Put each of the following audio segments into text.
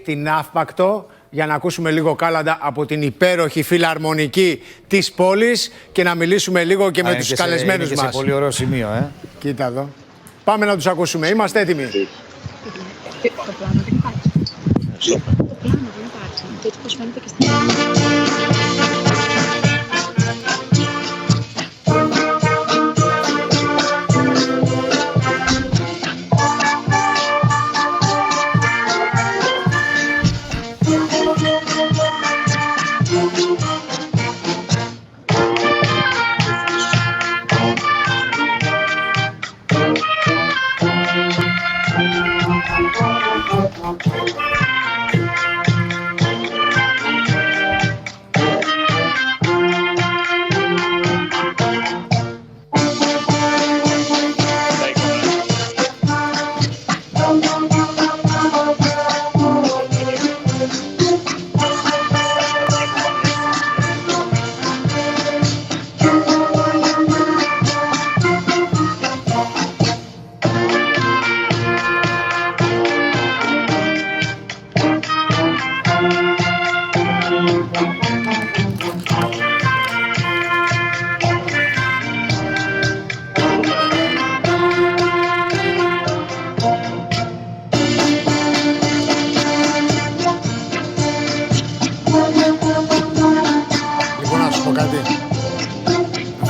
την Αύπακτο για να ακούσουμε λίγο κάλαντα από την υπέροχη φιλαρμονική της πόλης και να μιλήσουμε λίγο και με τους καλεσμένους μας. Είναι σε πολύ ωραίο σημείο, Κοίτα εδώ. Πάμε να τους ακούσουμε. Είμαστε έτοιμοι. Το πλάνο δεν υπάρχει. Το πλάνο δεν υπάρχει. Και έτσι πως φαίνεται και στην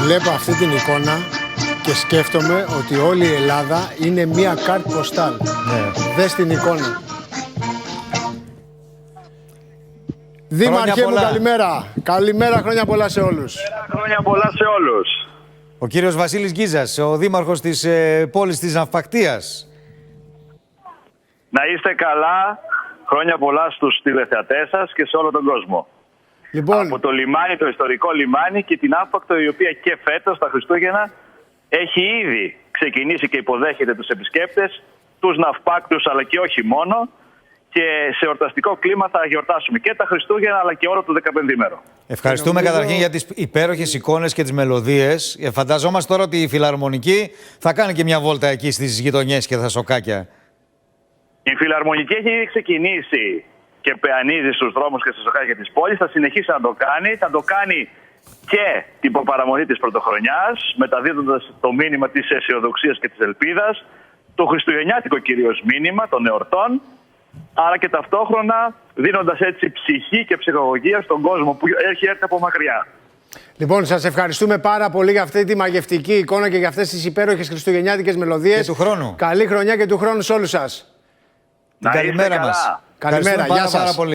Βλέπω αυτή την εικόνα και σκέφτομαι ότι όλη η Ελλάδα είναι μία κάρτ ποστάλ. Δες την εικόνα. Δήμαρχέ μου, καλημέρα. Καλημέρα, χρόνια πολλά σε όλους. Χρόνια πολλά σε όλους. Ο κύριος Βασίλης Γκίζας, ο δήμαρχος της πόλης της Ναυπακτίας. Να είστε καλά. Χρόνια πολλά στους τηλεθεατές σας και σε όλο τον κόσμο. Λοιπόν, από το λιμάνι, το ιστορικό λιμάνι και την Αύπακτο, η οποία και φέτος τα Χριστούγεννα έχει ήδη ξεκινήσει και υποδέχεται τους επισκέπτες, τους ναυπάκτους αλλά και όχι μόνο, και σε εορταστικό κλίμα θα γιορτάσουμε και τα Χριστούγεννα αλλά και όλο το 15ημερο. Ευχαριστούμε καταρχήν για τις υπέροχες εικόνες και τις μελωδίες. Φανταζόμαστε τώρα ότι η Φιλαρμονική θα κάνει και μια βόλτα εκεί στις γειτονιές και τα σοκάκια. Η Φιλαρμονική έχει ήδη ξεκινήσει και πεανίζει στους δρόμους και στα σοκάκια της πόλης. Θα συνεχίσει να το κάνει. Θα το κάνει και την προπαραμονή της πρωτοχρονιάς, μεταδίδοντας το μήνυμα της αισιοδοξίας και της ελπίδας, το χριστουγεννιάτικο κυρίως μήνυμα των εορτών, αλλά και ταυτόχρονα δίνοντας έτσι ψυχή και ψυχολογία στον κόσμο που έχει έρθει από μακριά. Λοιπόν, σας ευχαριστούμε πάρα πολύ για αυτή τη μαγευτική εικόνα και για αυτές τις υπέροχες χριστουγεννιάτικες μελωδίες. Και του χρόνου. Καλή χρονιά και του χρόνου σε όλους σας. Να Καλημέρα είστε καλά. μας. Καλημέρα, γεια σας. Πάρα πολύ.